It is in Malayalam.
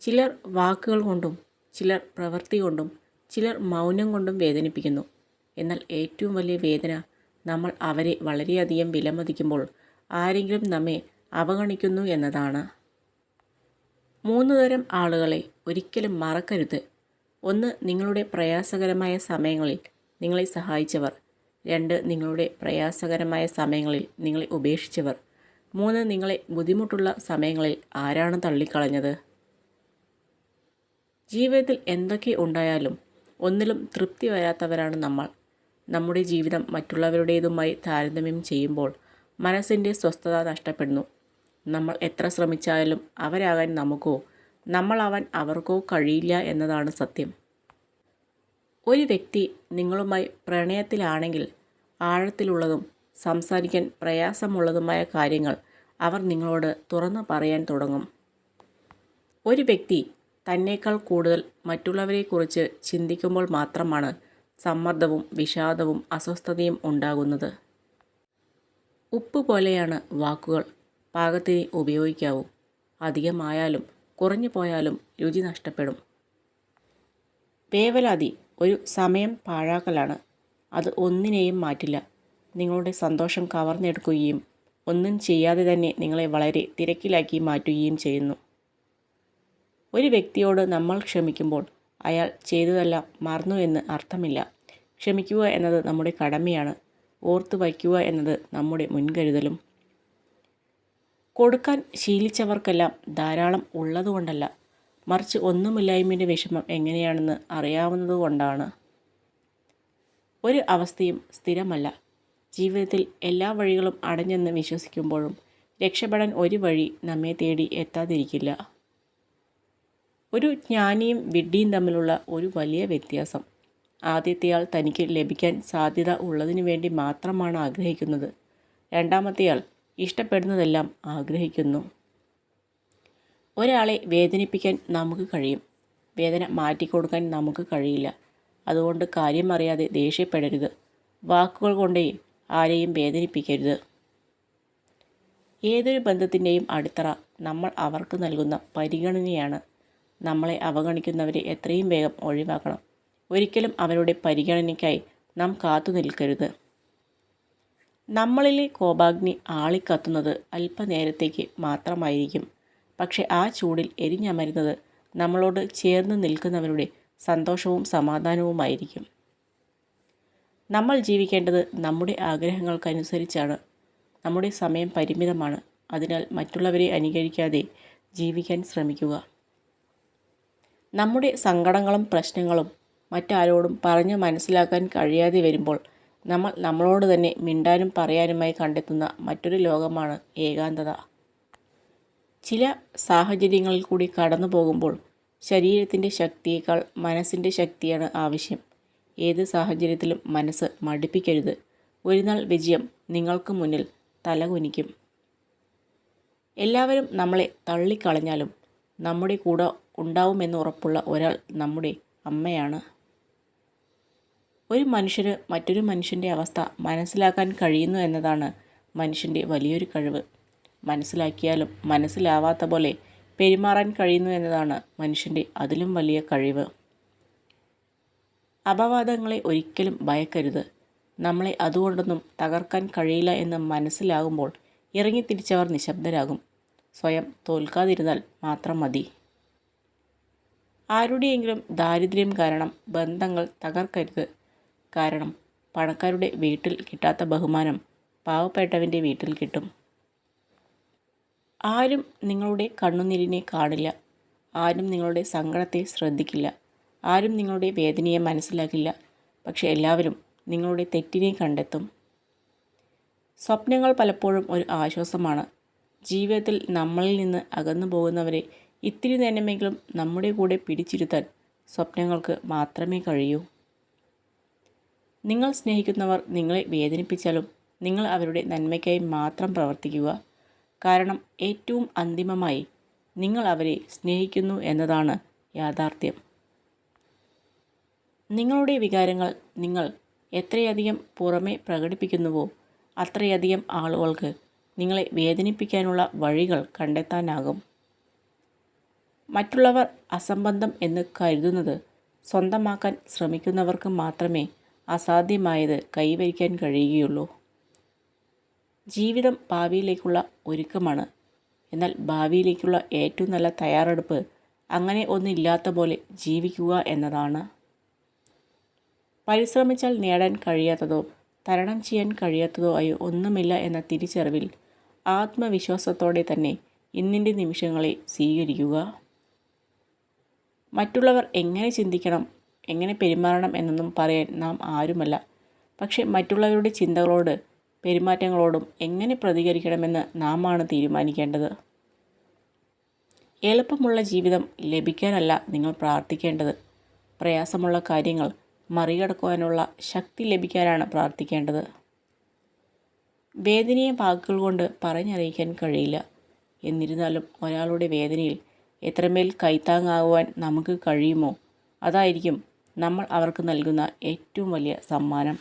ചിലർ വാക്കുകൾ കൊണ്ടും ചിലർ പ്രവൃത്തി കൊണ്ടും ചിലർ മൗനം കൊണ്ടും വേദനിപ്പിക്കുന്നു. എന്നാൽ ഏറ്റവും വലിയ വേദന നമ്മൾ അവരെ വളരെയധികം വിലമതിക്കുമ്പോൾ ആരെങ്കിലും നമ്മെ അവഗണിക്കുന്നു എന്നതാണ്. 3 തരം ആളുകളെ ഒരിക്കലും മറക്കരുത്. 1. നിങ്ങളുടെ പ്രയാസകരമായ സമയങ്ങളിൽ നിങ്ങളെ സഹായിച്ചവർ. 2. നിങ്ങളുടെ പ്രയാസകരമായ സമയങ്ങളിൽ നിങ്ങളെ ഉപേക്ഷിച്ചവർ. 3. നിങ്ങളെ ബുദ്ധിമുട്ടുള്ള സമയങ്ങളിൽ ആരാണ് തള്ളിക്കളഞ്ഞത്? ജീവിതത്തിൽ എന്തൊക്കെ ഉണ്ടായാലും ഒന്നിലും തൃപ്തി വരാത്തവരാണ് നമ്മൾ. നമ്മുടെ ജീവിതം മറ്റുള്ളവരുടേതുമായി താരതമ്യം ചെയ്യുമ്പോൾ മനസ്സിൻ്റെ സ്വസ്ഥത നഷ്ടപ്പെടുന്നു. നമ്മൾ എത്ര ശ്രമിച്ചാലും അവരാകാൻ നമുക്കോ നമ്മളാവാൻ അവർക്കോ കഴിയില്ല എന്നതാണ് സത്യം. ഒരു വ്യക്തി നിങ്ങളുമായി പ്രണയത്തിലാണെങ്കിൽ ആഴത്തിലുള്ളതും സംസാരിക്കാൻ പ്രയാസമുള്ളതുമായ കാര്യങ്ങൾ അവർ നിങ്ങളോട് തുറന്നു പറയാൻ തുടങ്ങും. ഒരു വ്യക്തി തന്നേക്കാൾ കൂടുതൽ മറ്റുള്ളവരെക്കുറിച്ച് ചിന്തിക്കുമ്പോൾ മാത്രമാണ് സമ്മർദ്ദവും വിഷാദവും അസ്വസ്ഥതയും ഉണ്ടാകുന്നത്. ഉപ്പ് പോലെയാണ് വാക്കുകൾ. പാകത്തിന് ഉപയോഗിക്കാവൂ. അധികമായാലും കുറഞ്ഞു പോയാലും രുചി നഷ്ടപ്പെടും. വേവലാതി ഒരു സമയം പാഴാക്കലാണ്. അത് ഒന്നിനെയും മാറ്റില്ല. നിങ്ങളുടെ സന്തോഷം കവർന്നെടുക്കുകയും ഒന്നും ചെയ്യാതെ തന്നെ നിങ്ങളെ വളരെ തിരക്കിലാക്കി മാറ്റുകയും ചെയ്യുന്നു. ഒരു വ്യക്തിയോട് നമ്മൾ ക്ഷമിക്കുമ്പോൾ അയാൾ ചെയ്തതെല്ലാം മറന്നു എന്ന് അർത്ഥമില്ല. ക്ഷമിക്കുക എന്നത് നമ്മുടെ കടമയാണ്. ഓർത്തു വയ്ക്കുക എന്നത് നമ്മുടെ മുൻകരുതലും. കൊടുക്കാൻ ശീലിച്ചവർക്കെല്ലാം ധാരാളം ഉള്ളതുകൊണ്ടല്ല, മറിച്ച് ഒന്നുമില്ലായ്മയുടെ വിഷമം എങ്ങനെയാണെന്ന് അറിയാവുന്നതുകൊണ്ടാണ്. ഒരു അവസ്ഥയും സ്ഥിരമല്ല. ജീവിതത്തിൽ എല്ലാ വഴികളും അടഞ്ഞെന്ന് വിശ്വസിക്കുമ്പോഴും രക്ഷപ്പെടാൻ ഒരു വഴി നമ്മെ തേടി എത്താതിരിക്കില്ല. ഒരു ജ്ഞാനിയും വിഡ്ഢിയും തമ്മിലുള്ള ഒരു വലിയ വ്യത്യാസം. ആദ്യത്തെയാൾ തനിക്ക് ലഭിക്കാൻ സാധ്യത ഉള്ളതിനു വേണ്ടി മാത്രമാണ് ആഗ്രഹിക്കുന്നത്. രണ്ടാമത്തെയാൾ ഇഷ്ടപ്പെടുന്നതെല്ലാം ആഗ്രഹിക്കുന്നു. ഒരാളെ വേദനിപ്പിക്കാൻ നമുക്ക് കഴിയും. വേദന മാറ്റിക്കൊടുക്കാൻ നമുക്ക് കഴിയില്ല. അതുകൊണ്ട് കാര്യം അറിയാതെ ദേഷ്യപ്പെടരുത്. വാക്കുകൾ കൊണ്ടേ ആരെയും വേദനിപ്പിക്കരുത്. ഏതൊരു ബന്ധത്തിൻ്റെയും അടിത്തറ നമ്മൾ അവർക്ക് നൽകുന്ന പരിഗണനയാണ്. നമ്മളെ അവഗണിക്കുന്നവരെ എത്രയും വേഗം ഒഴിവാക്കണം. ഒരിക്കലും അവരുടെ പരിഗണനയ്ക്കായി നാം കാത്തു നിൽക്കരുത്. നമ്മളിലെ കോപാഗ്നി ആളിക്കത്തുന്നത് അല്പനേരത്തേക്ക് മാത്രമായിരിക്കും. പക്ഷെ ആ ചൂടിൽ എരിഞ്ഞമരുന്നത് നമ്മളോട് ചേർന്ന് നിൽക്കുന്നവരുടെ സന്തോഷവും സമാധാനവുമായിരിക്കും. നമ്മൾ ജീവിക്കേണ്ടത് നമ്മുടെ ആഗ്രഹങ്ങൾക്കനുസരിച്ചാണ്. നമ്മുടെ സമയം പരിമിതമാണ്. അതിനാൽ മറ്റുള്ളവരെ അനുകരിക്കാതെ ജീവിക്കാൻ ശ്രമിക്കുക. നമ്മുടെ സങ്കടങ്ങളും പ്രശ്നങ്ങളും മറ്റാരോടും പറഞ്ഞു മനസ്സിലാക്കാൻ കഴിയാതെ വരുമ്പോൾ നമ്മൾ നമ്മളോട് തന്നെ മിണ്ടാനും പറയാനുമായി കണ്ടെത്തുന്ന മറ്റൊരു ലോകമാണ് ഏകാന്തത. ചില സാഹചര്യങ്ങളിൽ കൂടി കടന്നു പോകുമ്പോൾ ശരീരത്തിൻ്റെ ശക്തിയേക്കാൾ മനസ്സിൻ്റെ ശക്തിയാണ് ആവശ്യം. ഏത് സാഹചര്യത്തിലും മനസ്സ് മടുപ്പിക്കരുത്. ഒരു നാൾ വിജയം നിങ്ങൾക്ക് മുന്നിൽ തലകുനിക്കും. എല്ലാവരും നമ്മളെ തള്ളിക്കളഞ്ഞാലും നമ്മുടെ കൂടെ ഉണ്ടാവുമെന്ന് ഉറപ്പുള്ള ഒരാൾ നമ്മുടെ അമ്മയാണ്. ഒരു മനുഷ്യന് മറ്റൊരു മനുഷ്യൻ്റെ അവസ്ഥ മനസ്സിലാക്കാൻ കഴിയുന്നു എന്നതാണ് മനുഷ്യൻ്റെ വലിയൊരു കഴിവ്. മനസ്സിലാക്കിയാലും മനസ്സിലാവാത്ത പോലെ പെരുമാറാൻ കഴിയുന്നു എന്നതാണ് മനുഷ്യൻ്റെ അതിലും വലിയ കഴിവ്. അപവാദങ്ങളെ ഒരിക്കലും ഭയക്കരുത്. നമ്മളെ അതുകൊണ്ടൊന്നും തകർക്കാൻ കഴിയില്ല എന്ന് മനസ്സിലാകുമ്പോൾ ഇറങ്ങിത്തിരിച്ചവർ നിശബ്ദരാകും. സ്വയം തോൽക്കാതിരുന്നാൽ മാത്രം മതി. ആരുടെയെങ്കിലും ദാരിദ്ര്യം കാരണം ബന്ധങ്ങൾ തകർക്കരുത്. കാരണം പണക്കാരുടെ വീട്ടിൽ കിട്ടാത്ത ബഹുമാനം പാവപ്പെട്ടവൻ്റെ വീട്ടിൽ കിട്ടും. ആരും നിങ്ങളുടെ കണ്ണുനീരിനെ കാണില്ല. ആരും നിങ്ങളുടെ സങ്കടത്തെ ശ്രദ്ധിക്കില്ല. ആരും നിങ്ങളുടെ വേദനയെ മനസ്സിലാക്കില്ല. പക്ഷെ എല്ലാവരും നിങ്ങളുടെ തെറ്റിനെ കണ്ടെത്തും. സ്വപ്നങ്ങൾ പലപ്പോഴും ഒരു ആശ്വാസമാണ്. ജീവിതത്തിൽ നമ്മളിൽ നിന്ന് അകന്നു പോകുന്നവരെ ഇത്തിരി നേരമെങ്കിലും നമ്മുടെ കൂടെ പിടിച്ചിരുത്താൻ സ്വപ്നങ്ങൾക്ക് മാത്രമേ കഴിയൂ. നിങ്ങൾ സ്നേഹിക്കുന്നവർ നിങ്ങളെ വേദനിപ്പിച്ചാലും നിങ്ങൾ അവരുടെ നന്മയ്ക്കായി മാത്രം പ്രവർത്തിക്കുക. കാരണം ഏറ്റവും അന്തിമമായി നിങ്ങൾ അവരെ സ്നേഹിക്കുന്നു എന്നതാണ് യാഥാർത്ഥ്യം. നിങ്ങളുടെ വികാരങ്ങൾ നിങ്ങൾ എത്രയധികം പുറമെ പ്രകടിപ്പിക്കുന്നുവോ അത്രയധികം ആളുകൾക്ക് നിങ്ങളെ വേദനിപ്പിക്കാനുള്ള വഴികൾ കണ്ടെത്താനാകും. മറ്റുള്ളവർ അസംബന്ധം എന്ന് കരുതുന്നത് സ്വന്തമാക്കാൻ ശ്രമിക്കുന്നവർക്ക് മാത്രമേ അസാധ്യമായത് കൈവരിക്കാൻ കഴിയുകയുള്ളൂ. ജീവിതം ഭാവിയിലേക്കുള്ള ഒരുക്കമാണ്. എന്നാൽ ഭാവിയിലേക്കുള്ള ഏറ്റവും നല്ല തയ്യാറെടുപ്പ് അങ്ങനെ ഒന്നില്ലാത്ത പോലെ ജീവിക്കുക എന്നതാണ്. പരിശ്രമിച്ചാൽ നേടാൻ കഴിയാത്തതോ തരണം ചെയ്യാൻ കഴിയാത്തതോ ആയി ഒന്നുമില്ല എന്ന തിരിച്ചറിവിൽ ആത്മവിശ്വാസത്തോടെ തന്നെ ഇന്നിൻ്റെ നിമിഷങ്ങളെ സ്വീകരിക്കുക. മറ്റുള്ളവർ എങ്ങനെ ചിന്തിക്കണം, എങ്ങനെ പെരുമാറണം എന്നൊന്നും പറയാൻ നാം ആരുമല്ല. പക്ഷെ മറ്റുള്ളവരുടെ ചിന്തകളോട് പെരുമാറ്റങ്ങളോടും എങ്ങനെ പ്രതികരിക്കണമെന്ന് നാമാണ് തീരുമാനിക്കേണ്ടത്. എളുപ്പമുള്ള ജീവിതം ലഭിക്കാനല്ല നിങ്ങൾ പ്രാർത്ഥിക്കേണ്ടത്. പ്രയാസമുള്ള കാര്യങ്ങൾ മറികടക്കുവാനുള്ള ശക്തി ലഭിക്കാനാണ് പ്രാർത്ഥിക്കേണ്ടത്. വേദനയെ വാക്കുകൾ കൊണ്ട് പറഞ്ഞറിയിക്കാൻ കഴിയില്ല. എന്നിരുന്നാലും ഒരാളുടെ വേദനയിൽ എത്രമേൽ കൈത്താങ്ങാകുവാൻ നമുക്ക് കഴിയുമോ അതായിരിക്കും നമ്മൾ അവർക്ക് നൽകുന്ന ഏറ്റവും വലിയ സമ്മാനം.